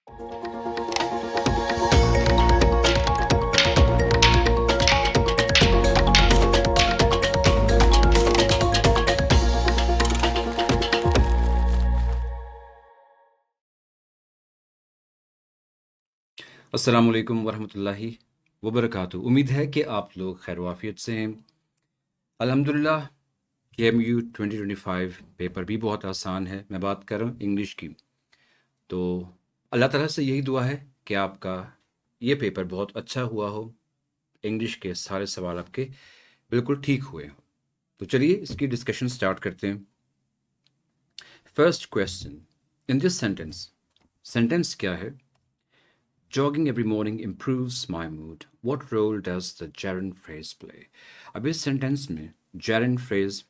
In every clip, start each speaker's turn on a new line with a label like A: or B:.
A: अस्सलाम वालेकुम वरहमतुल्लाहि वबरकातुहू। उम्मीद है कि आप लोग खैर वाफियत से हैं। अल्हम्दुलिल्लाह KMU 2025 पेपर भी बहुत आसान है। मैं बात कर रहा हूँ इंग्लिश की। तो अल्लाह ताला से यही दुआ है कि आपका ये पेपर बहुत अच्छा हुआ हो, इंग्लिश के सारे सवाल आपके बिल्कुल ठीक हुए हों। तो चलिए इसकी डिस्कशन स्टार्ट करते हैं। First question, in this sentence क्या है? Jogging every morning improves my mood. What role does the gerund phrase play? अब इस सेंटेंस में gerund phrase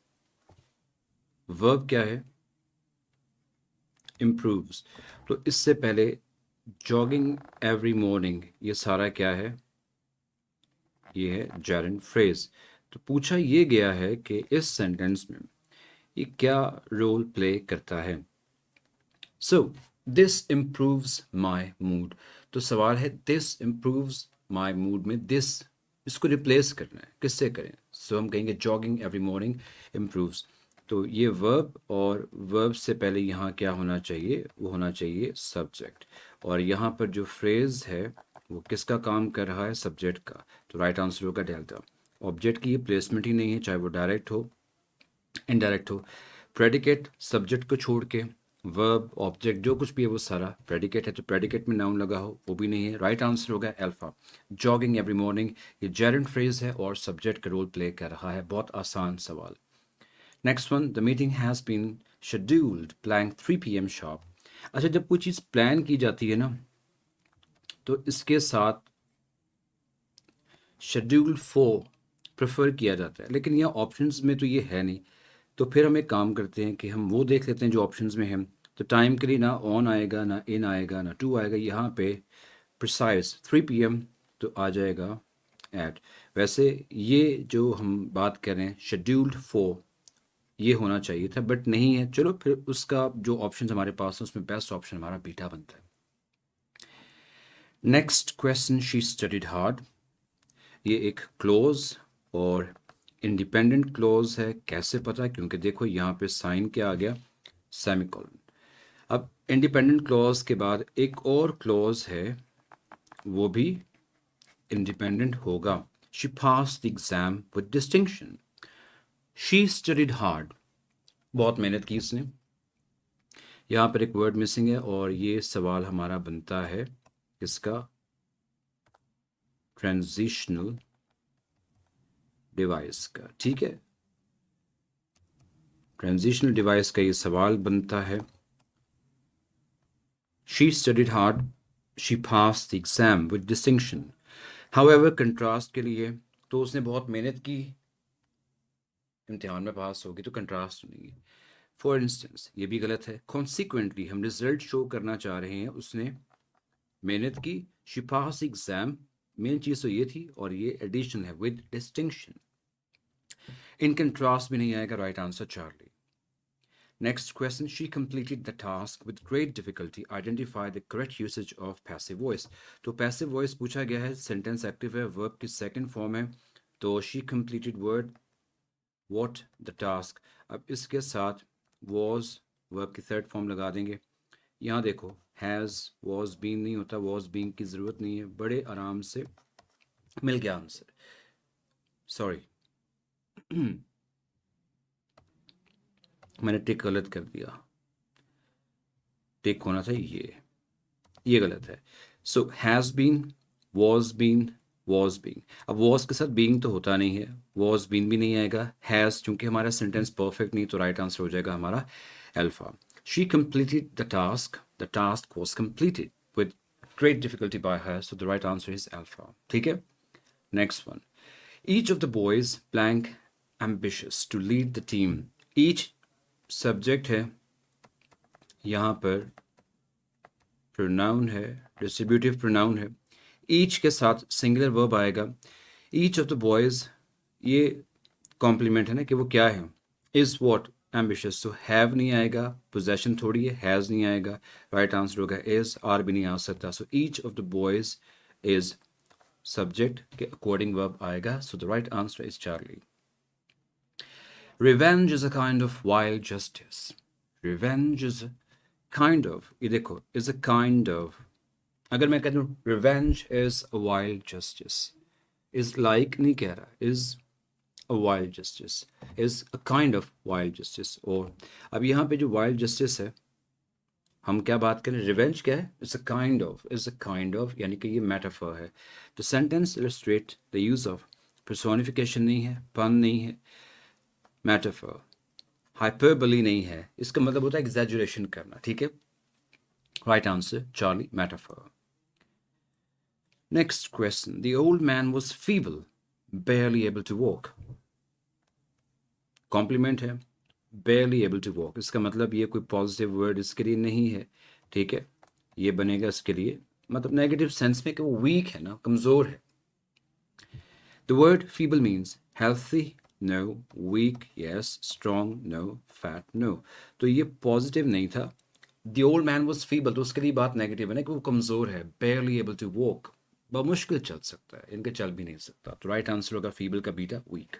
A: verb क्या है? Improves. तो इससे पहले jogging every morning ये सारा क्या है? ये है gerund phrase. तो पूछा ये गया है कि इस सेंटेंस में ये क्या रोल प्ले करता है? So, this improves my mood. तो सवाल है this improves my mood में this इसको रिप्लेस करना है, किससे करें? सो हम कहेंगे jogging every morning improves. तो ये verb और verb से पहले यहाँ क्या होना चाहिए? वो होना चाहिए subject. और यहाँ पर जो phrase है वो किसका काम कर रहा है? subject का. तो राइट आंसर होगा डेल्टा. ऑब्जेक्ट की ये प्लेसमेंट ही नहीं है, चाहे वो डायरेक्ट हो इनडायरेक्ट हो। प्रेडिकेट सब्जेक्ट को छोड़ के वर्ब ऑब्जेक्ट जो कुछ भी है वो सारा प्रेडिकेट है, तो प्रेडिकेट में नाउन लगा हो वो भी नहीं है। राइट आंसर होगा अल्फा। जॉगिंग एवरी मॉर्निंग ये जेरेंट फ्रेज है और सब्जेक्ट का रोल प्ले कर रहा है। बहुत आसान सवाल। Next one, the meeting has been scheduled plan 3 PM sharp. अच्छा, जब कोई चीज़ प्लान की जाती है ना तो इसके साथ शेड्यूल फॉर प्रेफर किया जाता है, लेकिन यहाँ ऑप्शंस में तो ये है नहीं। तो फिर हम एक काम करते हैं कि हम वो देख लेते हैं जो ऑप्शंस में है। तो टाइम के लिए ना ऑन आएगा, ना इन आएगा, ना टू आएगा। यहाँ पे प्रिसाइज 3 PM तो आ जाएगा एट। वैसे ये जो हम बात कर रहे हैं शेड्यूल्ड फॉर ये होना चाहिए था, बट नहीं है। चलो फिर उसका जो ऑप्शन हमारे पास है उसमें बेस्ट ऑप्शन हमारा बीटा बनता है। Next question, she studied hard. ये एक क्लोज और इंडिपेंडेंट क्लोज है। कैसे पता? क्योंकि देखो यहाँ पे साइन क्या आ गया? सेमीकोलन। अब इंडिपेंडेंट क्लॉज के बाद एक और क्लॉज है, वो भी इंडिपेंडेंट होगा। She pass the exam with distinction. She studied hard, बहुत मेहनत की इसने। यहाँ पर एक वर्ड मिसिंग है और ये सवाल हमारा बनता है इसका ट्रांजिशनल डिवाइस का। ठीक है, ट्रांजिशनल डिवाइस का ये सवाल बनता है। She studied hard, she pass the exam with distinction. However contrast के लिए तो उसने बहुत मेहनत की, इम्तिहान में पास होगी, तो कंट्रास्ट नहीं है। फॉर इंस्टेंस ये भी गलत है। कॉन्सिक्वेंटली हम रिजल्ट शो करना चाह रहे हैं, उसने मेहनत की। शी पास एग्जाम, मेन चीज़ तो ये थी, और ये एडिशन है विद डिस्टिंक्शन। इन कंट्रास्ट भी नहीं आएगा। Right answer Charlie. Next question, she completed the task with great difficulty, identify the correct usage of passive voice. तो पैसिव वॉइस पूछा गया है, सेंटेंस एक्टिव है, वर्ब की सेकंड फॉर्म है। तो she completed word what the task. अब इसके साथ वॉज वर्ब की थर्ड फॉर्म लगा देंगे। यहाँ देखो हैज़ वॉज बीन नहीं होता, वॉज बीन की ज़रूरत नहीं है, बड़े आराम से मिल गया आंसर। सॉरी मैंने टिक गलत कर दिया, टिक होना था ये गलत है। So has been, was been, was been. अब वॉज के साथ बीइंग तो होता नहीं है, वॉज बीन भी नहीं आएगा। हैज़ चूंकि हमारा सेंटेंस परफेक्ट नहीं, तो राइट आंसर हो जाएगा हमारा alpha. She completed the task was completed with great difficulty by her, so the right answer is alpha. ठीक है, next one, each of the boys blank ambitious to lead the team. Each subject है, यहाँ पर pronoun है, distributive pronoun है। Each के साथ singular verb आएगा। ईच ऑफ द बॉयज ये कॉम्प्लीमेंट है ना, कि वो क्या है, इज वॉट एम्बिशियस, तो हैव नहीं आएगा, पोजेशन थोड़ी है, हैज़ नहीं आएगा, राइट आंसर होगा इज, आर भी नहीं आ सकता, so each of the boys is subject के अकॉर्डिंग वर्ब आएगा, सो the right answer is Charlie. Revenge is a kind of wild justice, revenge is kind of, ये देखो इज अ काइंड ऑफ, अगर मैं कहता हूँ revenge is a wild justice, is like नहीं कह रहा, is a wild justice is a kind of wild justice। और अब यहाँ पे जो wild justice है, हम क्या बात करें, रिवेंज क्या है, इट्स अ काइंड ऑफ यानी कि ये मेटाफर है। तो sentence illustrate the use of, personification नहीं है, पन नहीं है, मेटाफर, हाइपरबली नहीं है, इसका मतलब होता है एग्जैजुरेशन करना, ठीक है। Right answer Charlie, metaphor. Next question, the old man was feeble, barely able to walk, complement है, barely able to walk, इसका मतलब ये कोई पॉजिटिव वर्ड इसके लिए नहीं है, ठीक है। ये बनेगा इसके लिए मतलब नेगेटिव सेंस में कि वो वीक है ना, कमज़ोर है। The word feeble means healthy no, weak yes, strong no, fat no, तो ये पॉजिटिव नहीं था। The old man was feeble, तो उसके लिए बात नेगेटिव है ना कि वो कमज़ोर है, barely able to walk, बमुश्किल चल सकता है, इनके चल भी नहीं सकता, तो राइट आंसर होगा फीबल का beta weak.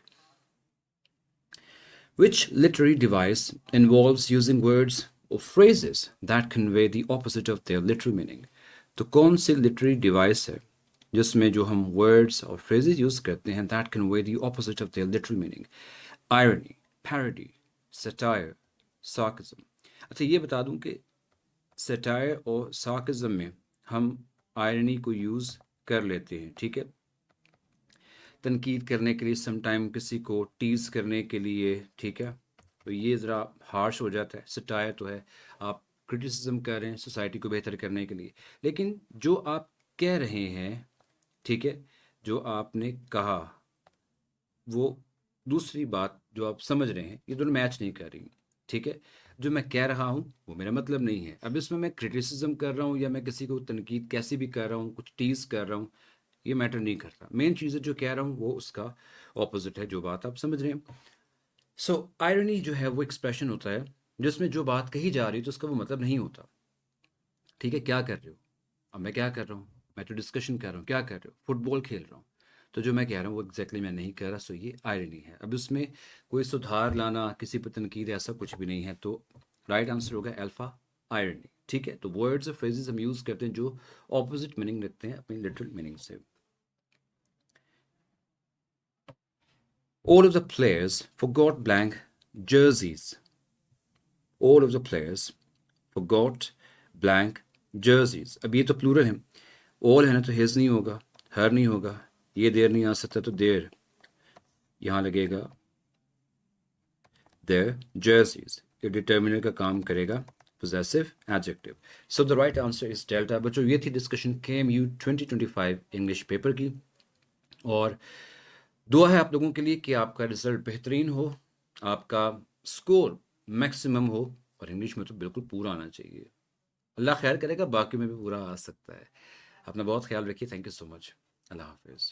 A: Which literary device involves using words or phrases that convey the opposite of their literal meaning? तो कौन सी literary device है जिसमें जो हम words और phrases use करते हैं that convey the opposite of their literal meaning? Irony, parody, satire, sarcasm। अच्छा ये बता दूं कि satire और sarcasm में हम irony को use कर लेते हैं, ठीक है, तनकीद करने के लिए, समटाइम किसी को टीज करने के लिए, ठीक है, तो ये ज़रा हार्श हो जाता है। सटायर तो है आप क्रिटिसिज्म कर रहे हैं सोसाइटी को बेहतर करने के लिए, लेकिन जो आप कह रहे हैं, ठीक है, जो आपने कहा वो दूसरी बात जो आप समझ रहे हैं, ये दोनों मैच नहीं कर रही, ठीक है। जो मैं कह रहा हूँ वो मेरा मतलब नहीं है, अब इसमें मैं क्रिटिसिज्म कर रहा हूँ या मैं किसी को तनकीद कैसे भी कर रहा हूँ, कुछ टीज कर रहा हूँ, ये मैटर नहीं करता। मेन चीज़ है जो कह रहा हूँ वो उसका ऑपोजिट है, जो बात आप समझ रहे हैं। सो आयरनी जो है वो एक्सप्रेशन होता है जिसमें जो बात कही जा रही है तो उसका वो मतलब नहीं होता, ठीक है। क्या कर रहे हो, अब मैं क्या कर रहा हूँ, मैं तो डिस्कशन कर रहा हूँ, क्या कर रहे हो, फुटबॉल खेल रहा हूँ, तो जो मैं कह रहा हूँ वो एग्जैक्टली मैं नहीं कर रहा, सो ये आयरनी है। अब इसमें कोई सुधार लाना, किसी पर तनकीद, ऐसा कुछ भी नहीं है, तो राइट आंसर होगा अल्फा, आयरनी, ठीक है। तो वर्ड्स और फ्रेजेस हम यूज़ करते हैं जो ऑपोजिट मीनिंग रखते हैं अपनी लिटरल मीनिंग से। All of the players forgot blank jerseys. All of the players forgot blank jerseys. अब ये तो प्लूरल है, ऑल है ना, तो हिज नहीं होगा, हर नहीं होगा, ये देर नहीं आ सकता, तो देर यहाँ लगेगा their jerseys, ये डिटर्मिनर का काम करेगा, possessive adjective। So the right answer is delta। बच्चों ये थी डिस्कशन KMU 2025 इंग्लिश पेपर की, और दुआ है आप लोगों के लिए कि आपका रिजल्ट बेहतरीन हो, आपका स्कोर मैक्सिमम हो, और इंग्लिश में तो बिल्कुल पूरा आना चाहिए। अल्लाह खैर करेगा, बाकी में भी पूरा आ सकता है। अपना बहुत ख्याल रखिए, थैंक यू सो मच, अल्लाह हाफिज़।